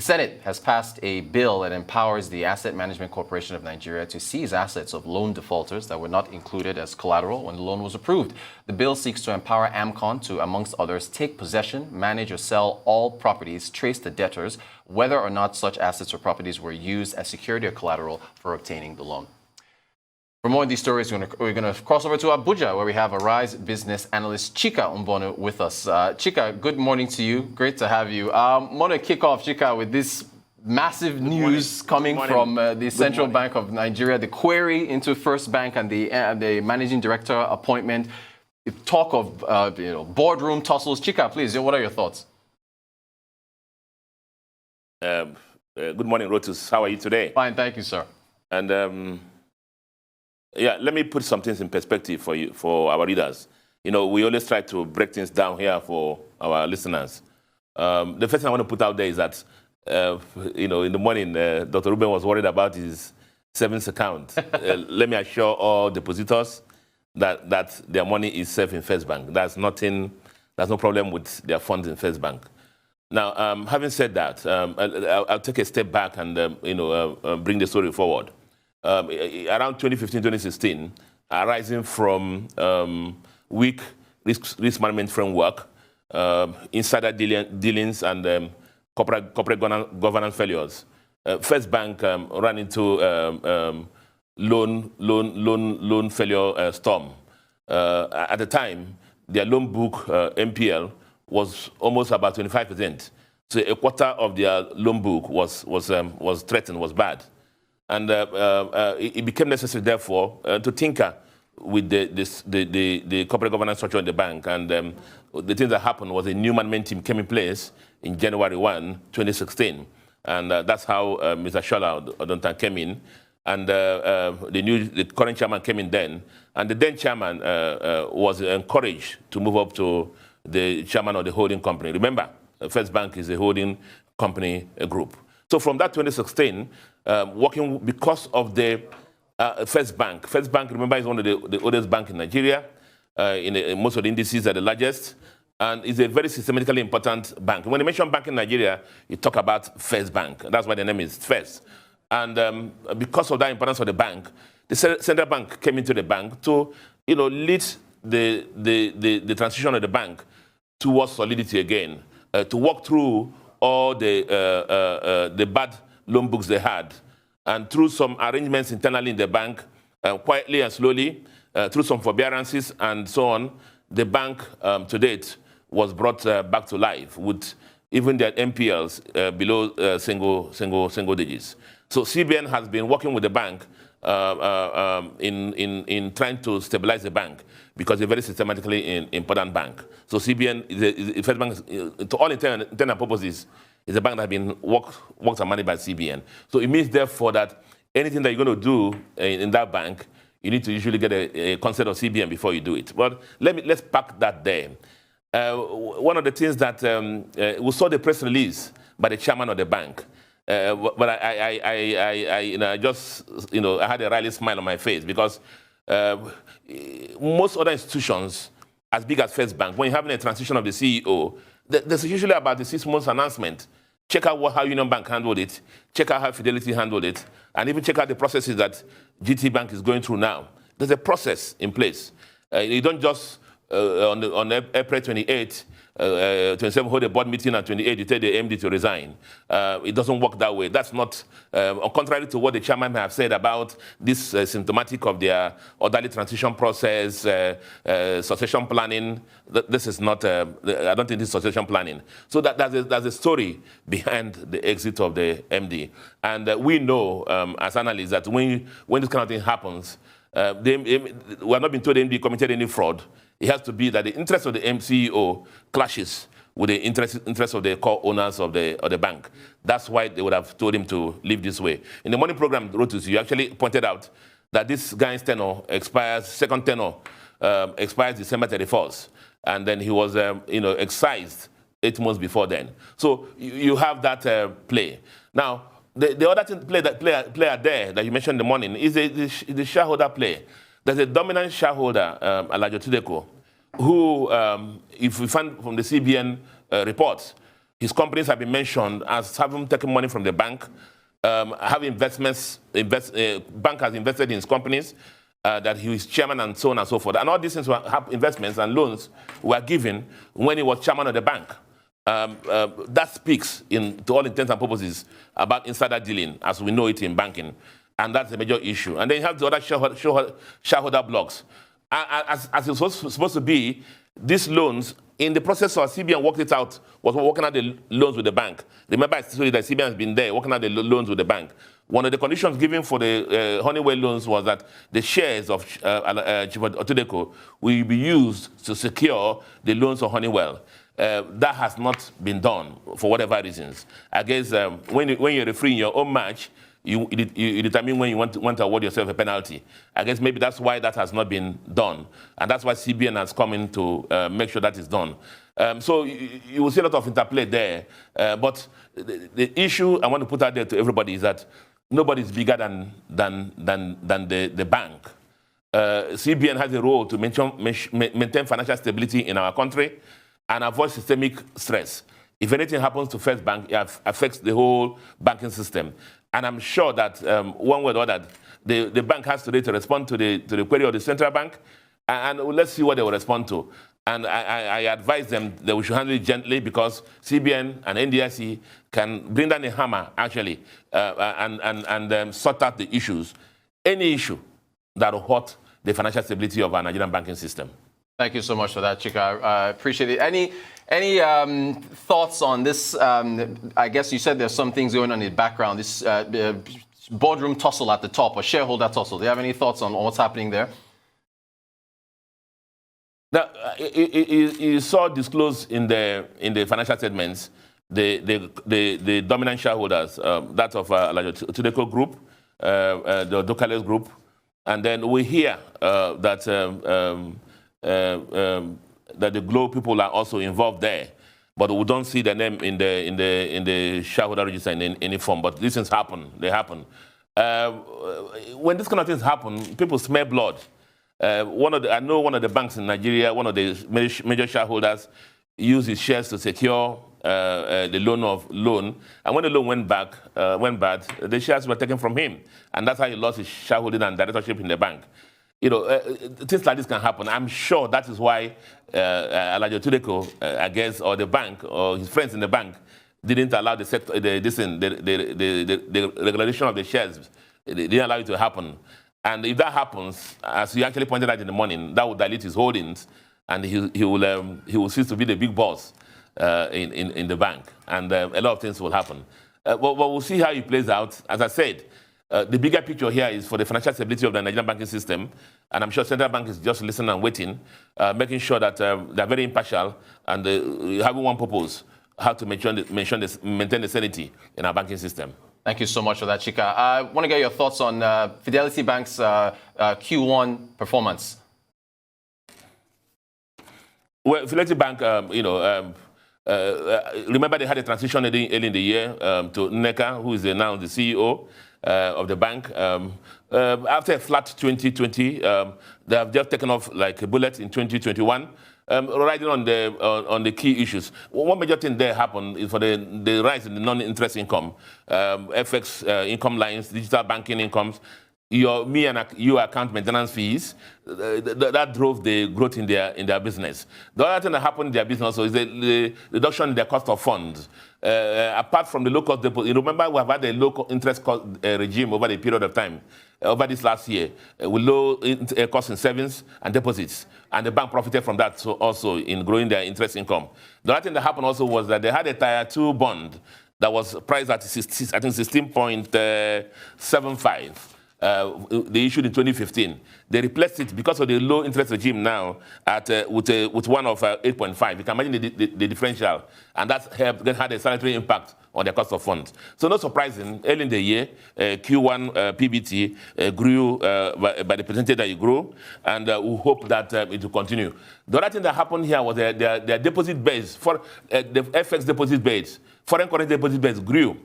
Senate has passed a bill that empowers the Asset Management Corporation of Nigeria to seize assets of loan defaulters that were not included as collateral when the loan was approved. The bill seeks to empower AMCON to, amongst others, take possession, manage or sell all properties traced to debtors, whether or not such assets or properties were used as security or collateral for obtaining the loan. For more of these stories, we're going to cross over to Abuja, where we have Arise business analyst Chika Mbonu with us. Chika, good morning to you. Great to have you. I want to kick off, Chika, with this massive news coming from the Central Bank of Nigeria, the query into First Bank and the managing director appointment. Talk of boardroom tussles. Chika, please, what are your thoughts? Good morning, Rotus. How are you today? Fine, thank you, sir. And yeah, let me put some things in perspective for our readers. We always try to break things down here for our listeners. The first thing I want to put out there is that, in the morning, Dr. Ruben was worried about his savings account. Let me assure all depositors that their money is safe in First Bank. There's no problem with their funds in First Bank. Now, having said that, I'll take a step back and bring the story forward. Around 2015-2016, arising from weak risk management framework, insider dealings, and corporate governance failures, First Bank ran into loan failure storm. At the time, their loan book MPL was almost about 25%. So a quarter of their loan book was threatened, was bad. And it became necessary, therefore, to tinker with the corporate governance structure in the bank. And the thing that happened was a new management team came in place in January 1, 2016. And that's how Mr. Shola Odontan came in. And the current chairman came in then. And the then chairman was encouraged to move up to the chairman of the holding company. Remember, First Bank is a holding company group. So from that 2016, working because of the First Bank. First Bank, remember, is one of the oldest banks in Nigeria. In most of the indices are the largest. And is a very systematically important bank. When you mention bank in Nigeria, you talk about First Bank. That's why the name is First. And because of that importance of the bank, the central bank came into the bank to lead the transition of the bank towards solidity again, to walk through all the bad loan books they had, and through some arrangements internally in the bank, quietly and slowly, through some forbearances and so on, the bank to date was brought back to life with even their MPLs below single digits. So CBN has been working with the bank in trying to stabilize the bank because it's a very systematically important bank. So CBN, First Bank, to all intents and purposes, is a bank that has been worked and managed by CBN. So it means, therefore, that anything that you're going to do in that bank, you need to usually get a consent of CBN before you do it. But let's park that there. One of the things that we saw the press release by the chairman of the bank, but I just I had a wry smile on my face because most other institutions, as big as First Bank, when you're having a transition of the CEO, there's usually about a 6 months announcement. Check out how Union Bank handled it, check out how Fidelity handled it, and even check out the processes that GT Bank is going through now. There's a process in place. You don't just, on April 28, 27, hold a board meeting, and 28, you tell the MD to resign. It doesn't work that way. That's not, contrary to what the chairman may have said about this symptomatic of their orderly transition process, succession planning. This is not, I don't think this is succession planning. So there's a story behind the exit of the MD. And we know, as analysts, that when this kind of thing happens, we have not been told the MD committed any fraud. It has to be that the interest of the CEO clashes with the interest of the core owners of the bank. That's why they would have told him to leave this way. In the morning program, Rotus, you actually pointed out that this guy's tenure expires, second tenure expires December 31st. And then he was, excised 8 months before then. So you have that play. Now, the other player there that you mentioned in the morning is the shareholder play. There's a dominant shareholder, Alajo Tudeko, who, if we find from the CBN reports, his companies have been mentioned as having taken money from the bank, have investments, bank has invested in his companies, that he is chairman and so on and so forth. And all these things have investments and loans were given when he was chairman of the bank. That speaks, to all intents and purposes, about insider dealing as we know it in banking. And that's a major issue. And then you have the other shareholder blocks. As it's supposed to be, these loans, in the process of CBN worked it out, was working out the loans with the bank. Remember, I told you that CBN has been there working out the loans with the bank. One of the conditions given for the Honeywell loans was that the shares of CHIKATARA will be used to secure the loans of Honeywell. That has not been done for whatever reasons. I guess when you're refereeing your own match, you determine when you want to award yourself a penalty. I guess maybe that's why that has not been done. And that's why CBN has come in to make sure that is done. So you will see a lot of interplay there. But the issue I want to put out there to everybody is that nobody is bigger than the bank. CBN has a role to maintain financial stability in our country and avoid systemic stress. If anything happens to First Bank, it affects the whole banking system. And I'm sure that one way or the other, the bank has today to respond to the query of the central bank, and let's see what they will respond to. And I advise them that we should handle it gently because CBN and NDIC can bring down a hammer, actually, and sort out the issues. Any issue that will hurt the financial stability of our Nigerian banking system. Thank you so much for that, Chika. I appreciate it. Any thoughts on this? I guess you said there's some things going on in the background. This boardroom tussle at the top, or shareholder tussle. Do you have any thoughts on what's happening there? Now, you saw disclosed in the financial statements the dominant shareholders, that of CHIKATARA Group, the Dokales Group, and then we hear that the Globe people are also involved there, but we don't see the name in the shareholder register in any form. But these things happen; they happen. When this kind of things happen, people smell blood. I know one of the banks in Nigeria, one of the major shareholders, used his shares to secure the loan, and when the loan went bad, the shares were taken from him, and that's how he lost his shareholding and directorship in the bank. You know, things like this can happen. I'm sure that is why CHIKATARA, I guess, or the bank, or his friends in the bank, didn't allow the regulation of the shares. They didn't allow it to happen. And if that happens, as you actually pointed out in the morning, that will dilute his holdings, and he will cease to be the big boss in the bank, and a lot of things will happen. But we'll see how it plays out. As I said, the bigger picture here is for the financial stability of the Nigerian banking system, and I'm sure Central Bank is just listening and waiting, making sure that they're very impartial and having one purpose: how to maintain the sanity in our banking system. Thank you so much for that, Chika. I want to get your thoughts on Fidelity Bank's Q1 performance. Well, Fidelity Bank, remember they had a transition early in the year to Nneka, who is now the CEO of the bank. After a flat 2020, they have just taken off like a bullet in 2021. Riding on the key issues. One major thing there happened is for the rise in the non-interest income, FX income lines, digital banking incomes, your account maintenance fees. That drove the growth in their business. The other thing that happened in their business also is the reduction in their cost of funds. Apart from the low cost deposit, you remember we have had a low interest cost regime over the period of time, over this last year, with low cost in savings and deposits. And the bank profited from that also in growing their interest income. The other thing that happened also was that they had a Tier 2 bond that was priced at, I think, 16.75. They issued in 2015. They replaced it because of the low interest regime now with one of 8.5. You can imagine the differential, and that had a salutary impact on their cost of funds. So not surprising, early in the year, Q1 PBT grew by the percentage that it grew, and we hope that it will continue. The other thing that happened here was their deposit base, for the FX deposit base, foreign currency deposit base grew.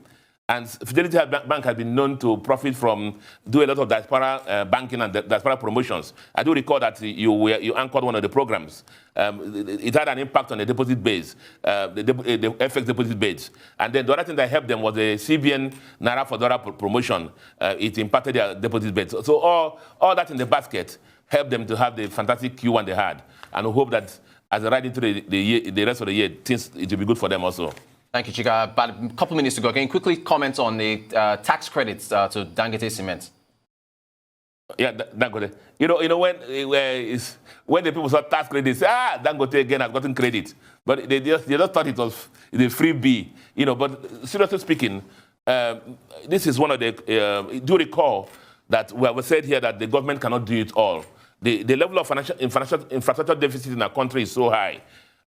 And Fidelity Bank has been known to profit from doing a lot of diaspora banking and diaspora promotions. I do recall that you anchored one of the programs. It had an impact on the deposit base, the FX deposit base. And then the other thing that helped them was the CBN Naira for Dollar promotion. It impacted their deposit base. So all that in the basket helped them to have the fantastic Q1 they had. And we hope that as they ride into the rest of the year, it will be good for them also. Thank you, Chika. About a couple minutes to go. Can you quickly comment on the tax credits to Dangote Cement? Yeah, Dangote. You know when the people saw tax credits, Dangote again has gotten credit, but they just thought it was the freebie. But seriously speaking, this is one of the. Do you recall that we have said here that the government cannot do it all? The level of infrastructure deficit in our country is so high.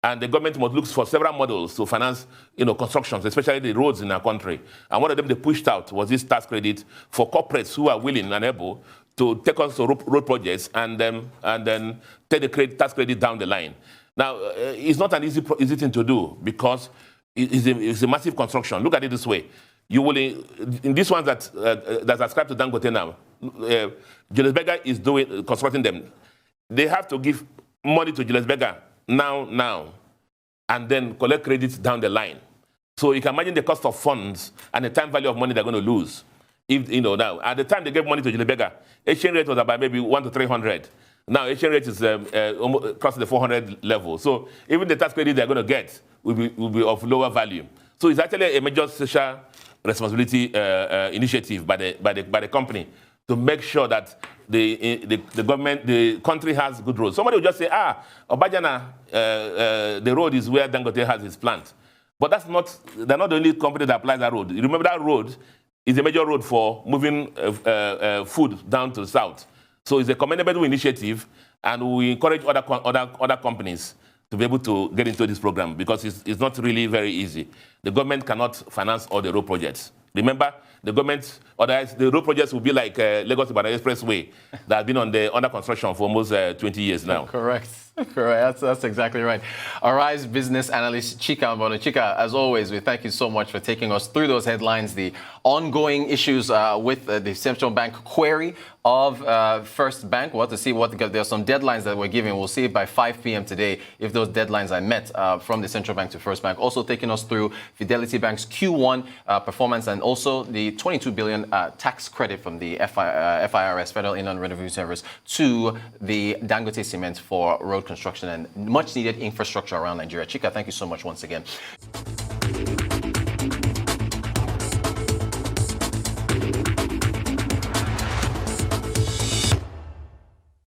And the government must look for several models to finance, constructions, especially the roads in our country. And one of them they pushed out was this tax credit for corporates who are willing and able to take on some road projects and then take the tax credit down the line. Now, it's not an easy thing to do because it's a massive construction. Look at it this way: you will in these ones that's ascribed to Dangote now, Julius Berger is constructing them. They have to give money to Julius Berger now, and then collect credits down the line. So you can imagine the cost of funds and the time value of money they're going to lose. If now at the time they gave money to Julius Berger, exchange rate was about maybe 1 to 300. Now exchange rate is almost crossing the 400 level. So even the tax credit they're going to get will be of lower value. So it's actually a major social responsibility initiative by the company to make sure that the government, the country has good roads. Somebody will just say, Obajana, the road is where Dangote has his plant. But they're not the only company that applies that road. You remember that road is a major road for moving food down to the south. So it's a commendable initiative, and we encourage other companies to be able to get into this program because it's not really very easy. The government cannot finance all the road projects. Remember, the government, otherwise the road projects will be like Lagos-Ibadan Expressway that has been under construction for almost 20 years now. Correct. That's exactly right. Arise business analyst Chika Mbono. Chika, as always, we thank you so much for taking us through those headlines, the ongoing issues with the central bank query of First Bank. We'll have to see there are some deadlines that we're giving. We'll see by 5 p.m. today if those deadlines are met from the central bank to First Bank. Also taking us through Fidelity Bank's Q1 performance and also the 22 billion tax credit from the FIRS, Federal Inland Revenue Service, to the Dangote Cement for road construction and much needed infrastructure around Nigeria. Chika, thank you so much once again.